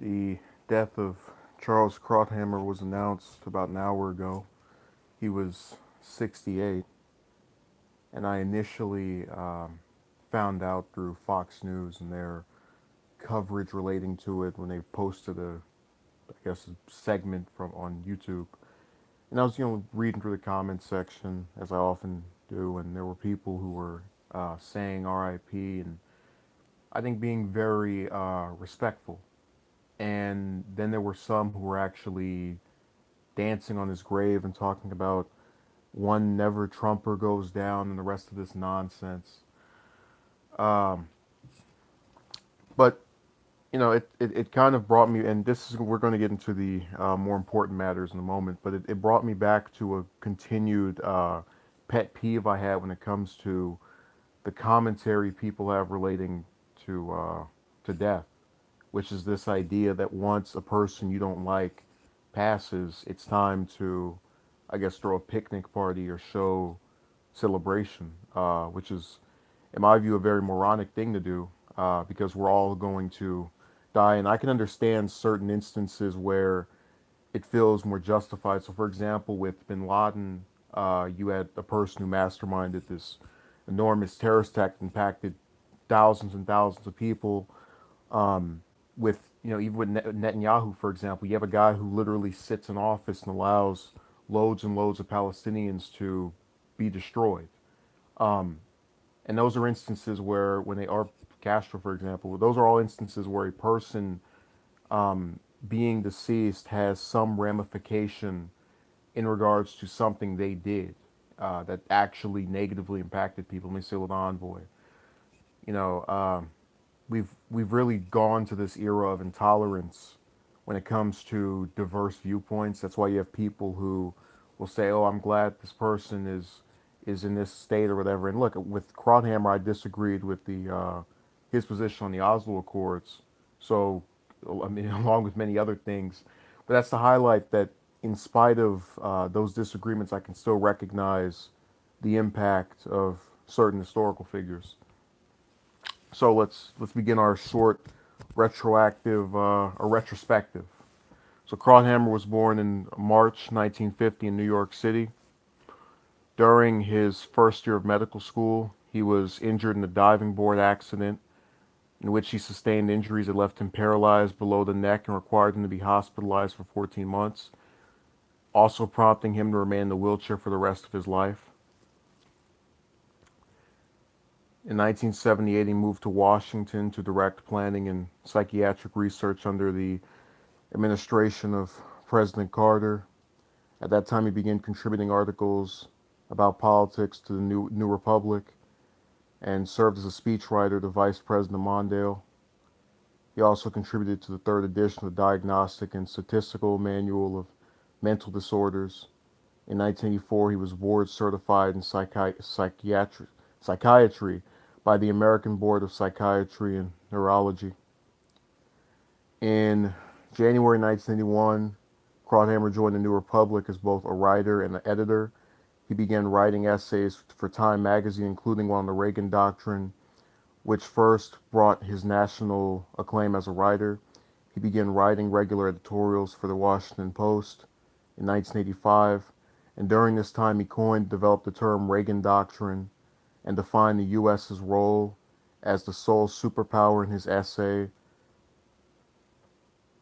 The death of Charles Krauthammer was announced about an hour ago. He was 68, and I initially found out through Fox News and their coverage relating to it when they posted a segment from on YouTube. And I was, reading through the comments section as I often do, and there were people who were saying R.I.P. and I think being very respectful. And then there were some who were actually dancing on his grave and talking about one never Trumper goes down and the rest of this nonsense. Um, but it kind of brought me, and this is we're going to get into the more important matters in a moment. But it brought me back to a continued pet peeve I had when it comes to the commentary people have relating to death, which is this idea that once a person you don't like passes, it's time to, I guess, throw a picnic party or show celebration, which is, in my view, a very moronic thing to do because we're all going to die. And I can understand certain instances where it feels more justified. So, for example, with bin Laden, you had a person who masterminded this enormous terrorist attack that impacted thousands and thousands of people. Um, with even with Netanyahu, for example, you have a guy who literally sits in office and allows loads and loads of Palestinians to be destroyed. Um, and those are instances where, when they are Castro, for example, those are all instances where a person being deceased has some ramification in regards to something they did that actually negatively impacted people. Let me say with Envoy, you know, we've really gone to this era of intolerance when it comes to diverse viewpoints. That's why you have people who will say, "Oh, I'm glad this person is in this state or whatever." And look, with Krauthammer, I disagreed with the his position on the Oslo Accords. So, I mean, along with many other things, but that's to highlight that in spite of those disagreements, I can still recognize the impact of certain historical figures. So let's begin our short retroactive or retrospective. So Krauthammer was born in March 1950 in New York City. During his first year of medical school, he was injured in a diving board accident in which he sustained injuries that left him paralyzed below the neck and required him to be hospitalized for 14 months, also prompting him to remain in the wheelchair for the rest of his life. In 1978, he moved to Washington to direct planning and psychiatric research under the administration of President Carter. At that time, he began contributing articles about politics to the New Republic and served as a speechwriter to Vice President Mondale. He also contributed to the third edition of the Diagnostic and Statistical Manual of Mental Disorders. In 1984, he was board certified in psychiatry by the American Board of Psychiatry and Neurology. In January 1981, Krauthammer joined the New Republic as both a writer and an editor. He began writing essays for Time magazine, including one on the Reagan Doctrine, which first brought his national acclaim as a writer. He began writing regular editorials for the Washington Post in 1985, and during this time he coined and developed the term Reagan Doctrine and defined the U.S.'s role as the sole superpower in his essay,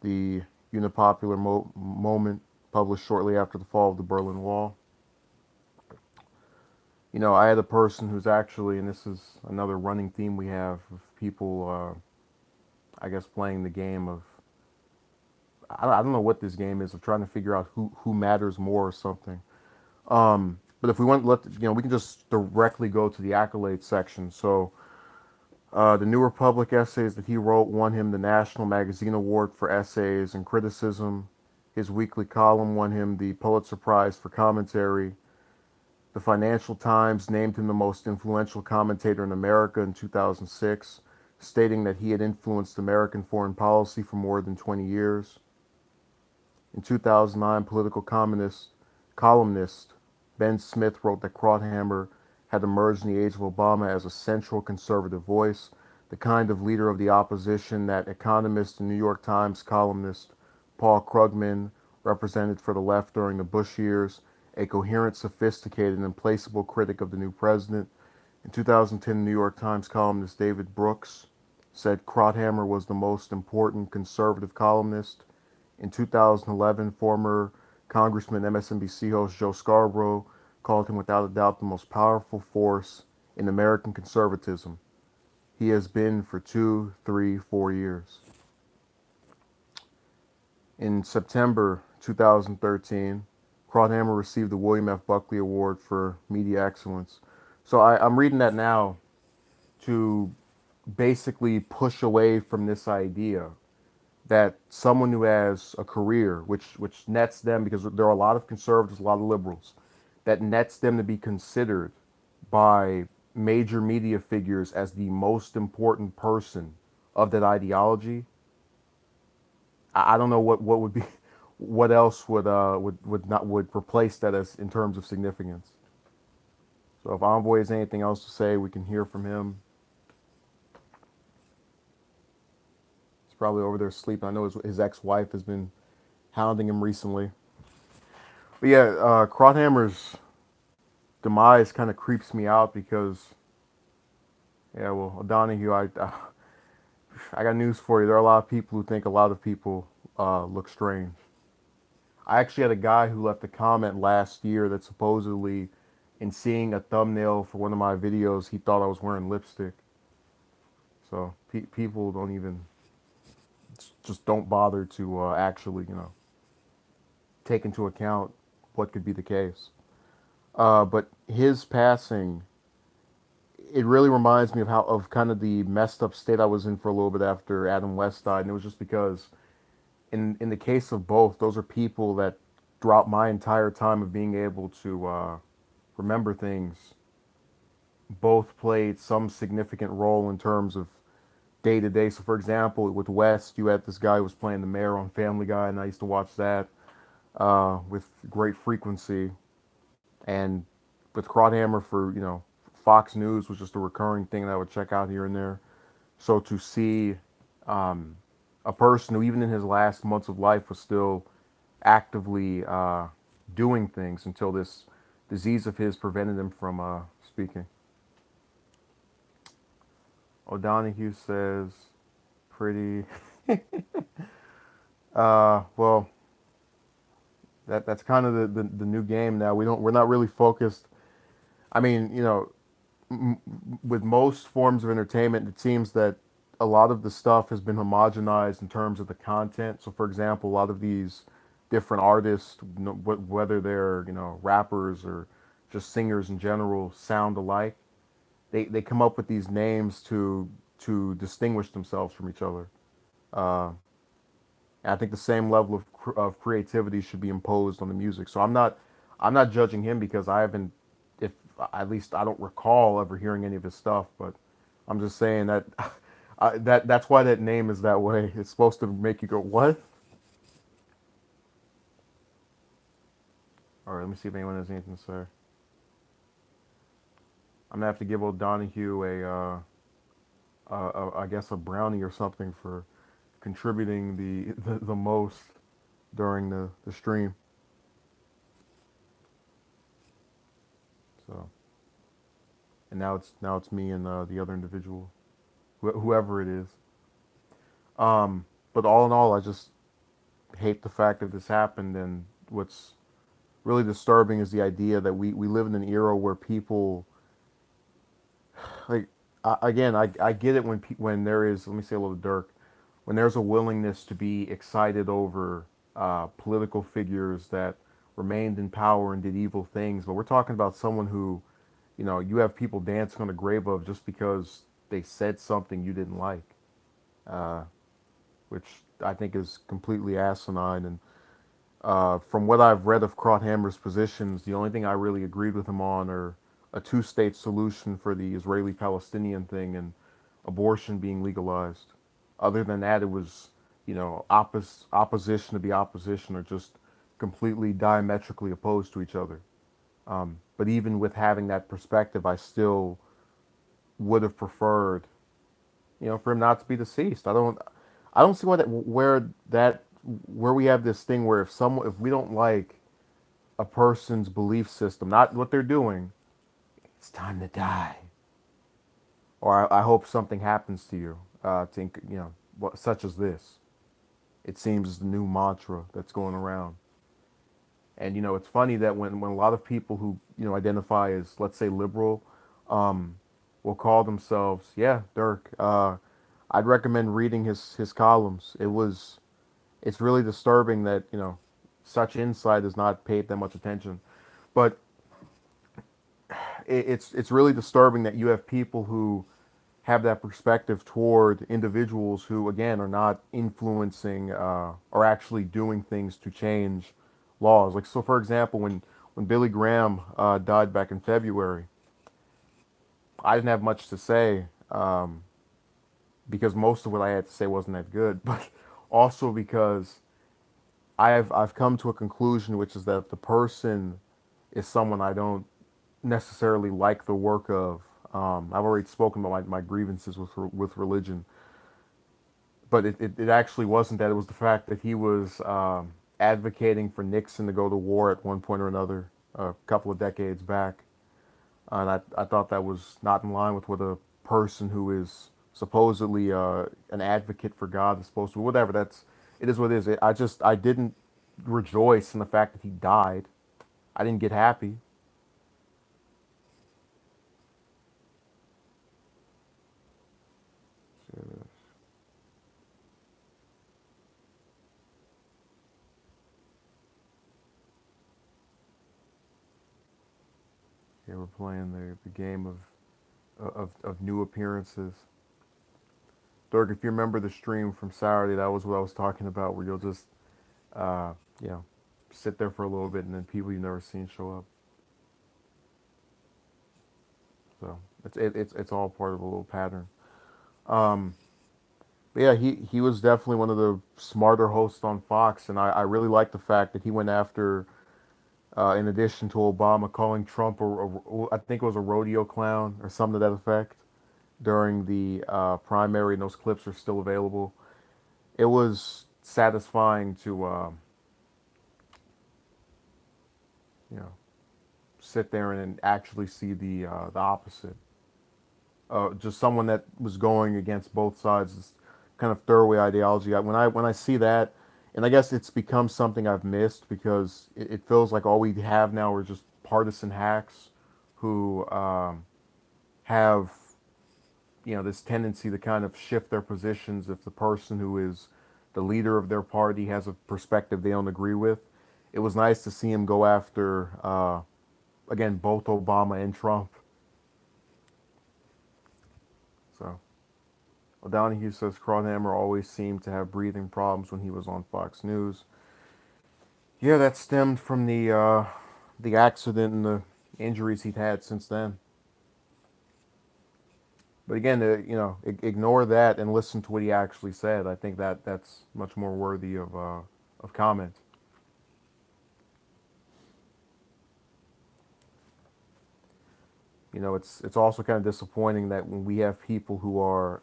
The Unipopular Moment, published shortly after the fall of the Berlin Wall. I had a person who's actually, and this is another running theme we have of people, I guess, playing the game of, I don't know what this game is, of trying to figure out who matters more or something. But if we want, we can just directly go to the accolades section. So, the New Republic essays that he wrote won him the National Magazine Award for Essays and Criticism. His weekly column won him the Pulitzer Prize for Commentary. The Financial Times named him the most influential commentator in America in 2006, stating that he had influenced American foreign policy for more than 20 years. In 2009, political columnist Ben Smith wrote that Krauthammer had emerged in the age of Obama as a central conservative voice the kind of leader of the opposition that economist and New York Times columnist Paul Krugman represented for the left during the Bush years, a coherent, sophisticated, and implacable critic of the new president. In 2010, New York Times columnist David Brooks said Krauthammer was the most important conservative columnist. In 2011, former Congressman MSNBC host Joe Scarborough called him without a doubt the most powerful force in American conservatism. He has been for 2, 3, 4 years. In September 2013, Krauthammer received the William F. Buckley Award for Media Excellence. So I'm reading that now to basically push away from this idea that someone who has a career, which nets them, because there are a lot of conservatives, a lot of liberals, that nets them to be considered by major media figures as the most important person of that ideology. I don't know what would be, what else would replace that as in terms of significance. So if Envoy has anything else to say, we can hear from him. He's probably over there sleeping. I know his ex-wife has been hounding him recently. But yeah, Krauthammer's demise kind of creeps me out because, yeah, well, O'Donoghue, I got news for you. There are a lot of people who think a lot of people look strange. I actually had a guy who left a comment last year that supposedly, in seeing a thumbnail for one of my videos, he thought I was wearing lipstick. So people don't even, just don't bother to actually, take into account what could be the case. But his passing, it really reminds me of kind of the messed up state I was in for a little bit after Adam West died, and it was just because in the case of both, those are people that throughout my entire time of being able to remember things, both played some significant role in terms of day to day. So, for example, with West, you had this guy who was playing the mayor on Family Guy, and I used to watch that with great frequency. And with Krauthammer for Fox News was just a recurring thing that I would check out here and there. So to see um, a person who, even in his last months of life, was still actively doing things until this disease of his prevented him from speaking. O'Donoghue says, pretty. Well, that's kind of the new game now. We're not really focused. I mean, with most forms of entertainment, it seems that a lot of the stuff has been homogenized in terms of the content. So, for example, a lot of these different artists, whether they're rappers or just singers in general, sound alike. They come up with these names to distinguish themselves from each other. Uh, and I think the same level of creativity should be imposed on the music. So I'm not judging him because I haven't, if at least I don't recall ever hearing any of his stuff. But I'm just saying that that's why that name is that way. It's supposed to make you go, what? All right, let me see if anyone has anything to say. I'm gonna have to give O'Donoghue I guess a brownie or something for contributing the most during the stream. So, and now it's me and the other individual, whoever it is. But all in all, I just hate the fact that this happened, and what's really disturbing is the idea that we live in an era where people, like, again, I get it when there is, let me say a little Dirk, when there's a willingness to be excited over political figures that remained in power and did evil things. But we're talking about someone who, you have people dancing on the grave of just because they said something you didn't like, uh, which I think is completely asinine. And from what I've read of Krauthammer's positions, the only thing I really agreed with him on are a two-state solution for the Israeli-Palestinian thing and abortion being legalized. Other than that, it was, opposition to be opposition, or just completely diametrically opposed to each other. But even with having that perspective, I still would have preferred, for him not to be deceased. I don't see where we have this thing where if we don't like a person's belief system, not what they're doing, it's time to die. Or I hope something happens to you, such as this. It seems is the new mantra that's going around. And it's funny that when a lot of people who identify as, let's say, liberal, um, will call themselves, yeah, Dirk. I'd recommend reading his columns. It's really disturbing that such insight is not paid that much attention. But it's really disturbing that you have people who have that perspective toward individuals who, again, are not influencing or actually doing things to change laws. Like, so, for example, when Billy Graham died back in February, I didn't have much to say because most of what I had to say wasn't that good, but also because I've come to a conclusion, which is that if the person is someone I don't necessarily like the work of, I've already spoken about my grievances with religion, but it actually wasn't that. It was the fact that he was advocating for Nixon to go to war at one point or another a couple of decades back. And I thought that was not in line with what a person who is supposedly an advocate for God is supposed to. Whatever, it is what it is. I didn't rejoice in the fact that he died. I didn't get happy. Yeah, we're playing the game of new appearances. Dirk, if you remember the stream from Saturday, that was what I was talking about, where you'll just uh, you know sit there for a little bit and then people you've never seen show up. So it's all part of a little pattern. Um, but yeah, he was definitely one of the smarter hosts on Fox, and I really like the fact that he went after, in addition to Obama calling Trump I think it was a rodeo clown or something to that effect during the primary, and those clips are still available. It was satisfying to you know sit there and actually see the opposite. Just someone that was going against both sides, this kind of throwaway ideology. When I see that, and I guess it's become something I've missed because it feels like all we have now are just partisan hacks who have this tendency to kind of shift their positions if the person who is the leader of their party has a perspective they don't agree with. It was nice to see him go after again both Obama and Trump. So. Well, Donahue says Krauthammer always seemed to have breathing problems when he was on Fox News. Yeah, that stemmed from the accident and the injuries he'd had since then. But again, ignore that and listen to what he actually said. I think that's much more worthy of comment. It's also kind of disappointing that when we have people who are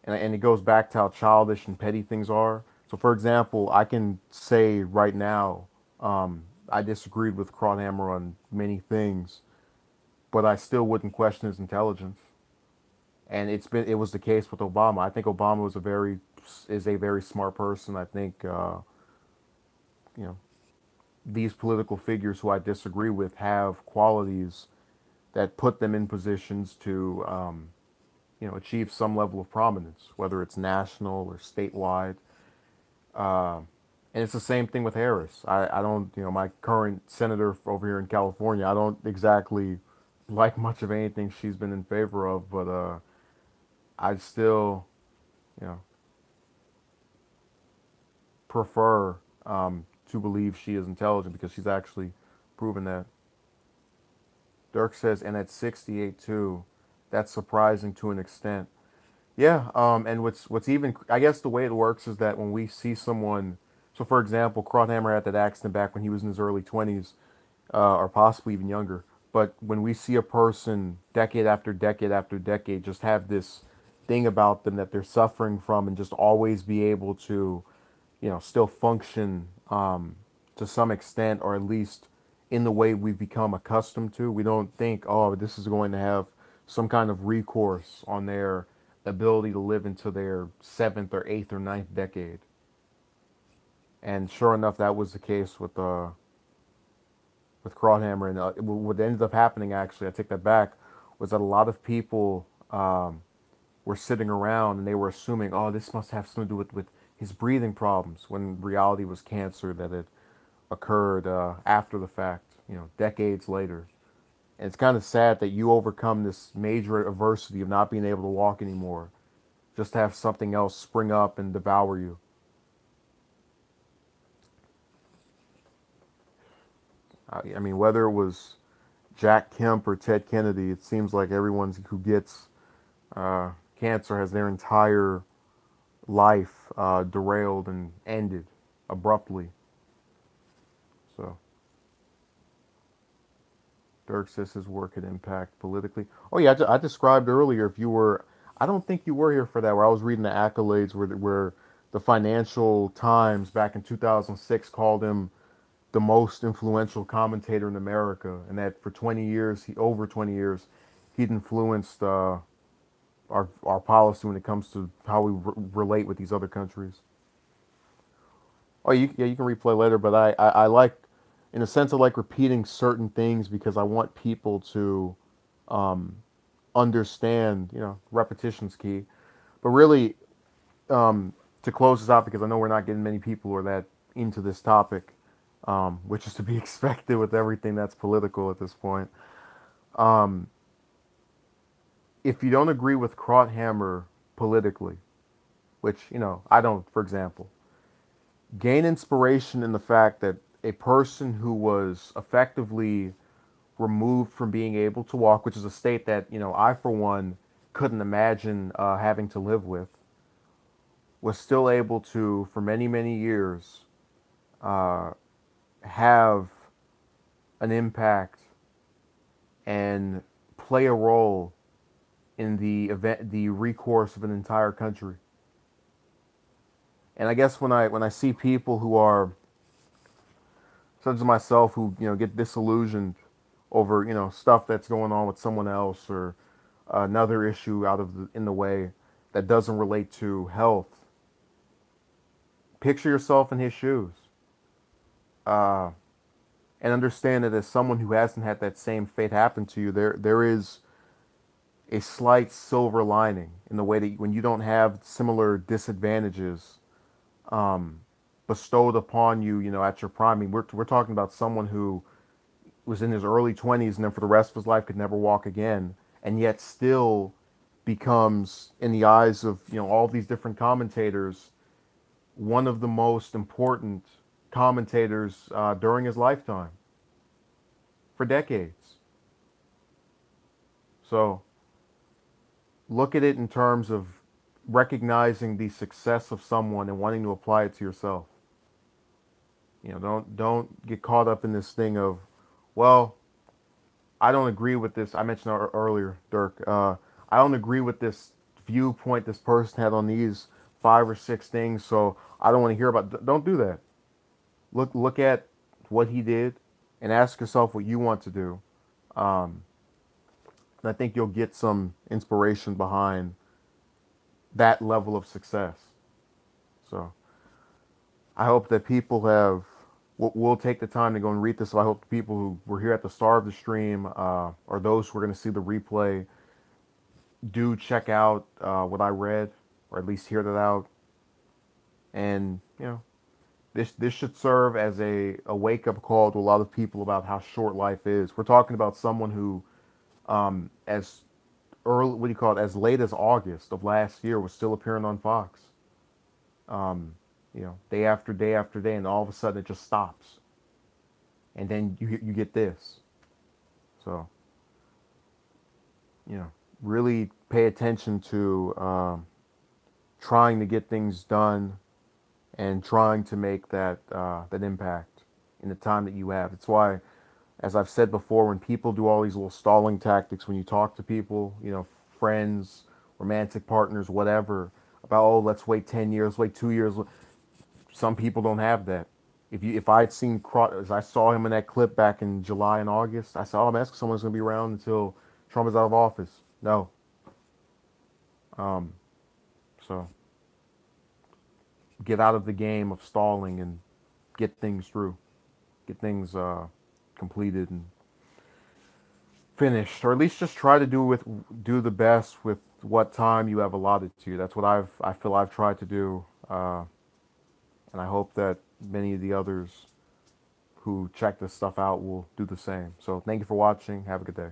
and it goes back to how childish and petty things are. So, for example, I can say right now, I disagreed with Krauthammer on many things, but I still wouldn't question his intelligence. And it was the case with Obama. I think Obama is a very smart person. I think you know these political figures who I disagree with have qualities that put them in positions to achieve some level of prominence, whether it's national or statewide. Uh, and it's the same thing with Harris. I don't, my current senator over here in California, I don't exactly like much of anything she's been in favor of, but I still, you know, prefer to believe she is intelligent because she's actually proven that. Dirk says, and at 68 too, that's surprising to an extent. Yeah, and what's even, I guess the way it works is that when we see someone, so for example, Krauthammer had that accident back when he was in his early 20s, or possibly even younger. But when we see a person decade after decade after decade just have this thing about them that they're suffering from, and just always be able to, still function to some extent, or at least in the way we've become accustomed to. We don't think, oh, this is going to have some kind of recourse on their ability to live into their seventh or eighth or ninth decade. And sure enough, that was the case with Krauthammer. And what ended up happening, actually, I take that back, was that a lot of people were sitting around and they were assuming, oh, this must have something to do with his breathing problems, when reality was cancer that had occurred after the fact, decades later. And it's kind of sad that you overcome this major adversity of not being able to walk anymore, just to have something else spring up and devour you. I mean, whether it was Jack Kemp or Ted Kennedy, it seems like everyone who gets cancer has their entire life derailed and ended abruptly. So Dirk says his work had impact politically. Oh yeah, I described earlier. If you were, I don't think you were here for that. Where I was reading the accolades, where the Financial Times back in 2006 called him the most influential commentator in America, and that for 20 years, over 20 years, he'd influenced our policy when it comes to how we relate with these other countries. Oh, yeah, you can replay later, but I like, in a sense, I like repeating certain things because I want people to um, understand. Repetition's key. But really, to close this out, because I know we're not getting many people who are that into this topic, which is to be expected with everything that's political at this point. Um, if you don't agree with Krauthammer politically, which I don't, for example, gain inspiration in the fact that a person who was effectively removed from being able to walk, which is a state that I for one couldn't imagine having to live with, was still able to, for many many years, uh, have an impact and play a role in the recourse of an entire country. And I guess when I see people who are, such as myself, who get disillusioned over stuff that's going on with someone else, or another issue out of in the way that doesn't relate to health, picture yourself in his shoes, uh, and understand that as someone who hasn't had that same fate happen to you, there is a slight silver lining in the way that when you don't have similar disadvantages um, bestowed upon you, at your prime. I mean, we're talking about someone who was in his early 20s and then for the rest of his life could never walk again, and yet still becomes, in the eyes of all these different commentators, one of the most important commentators during his lifetime for decades. So look at it in terms of recognizing the success of someone and wanting to apply it to yourself. Don't get caught up in this thing of, well, I don't agree with this. I mentioned earlier, Dirk. I don't agree with this viewpoint this person had on these five or six things, so I don't want to hear about. Don't do that. Look at what he did, and ask yourself what you want to do. Um, and I think you'll get some inspiration behind that level of success. So I hope that people have. We'll take the time to go and read this. So I hope the people who were here at the start of the stream, or those who are going to see the replay, do check out what I read, or at least hear that out. And this should serve as a wake up call to a lot of people about how short life is. We're talking about someone who, as early, what do you call it, as late as August of last year, was still appearing on Fox. Day after day after day, and all of a sudden it just stops, and then you get this. So really pay attention to trying to get things done and trying to make that impact in the time that you have. It's why, as I've said before, when people do all these little stalling tactics, when you talk to people, friends romantic partners, whatever, about, oh, let's wait 10 years, wait 2 years. Some people don't have that. If I had seen as I saw him in that clip back in July and August, I saw, oh, man, someone's gonna be around until Trump is out of office. No. So get out of the game of stalling and get things through, get things completed and finished, or at least just try to do the best with what time you have allotted to you. That's what I feel I've tried to do, and I hope that many of the others who check this stuff out will do the same. So thank you for watching. Have a good day.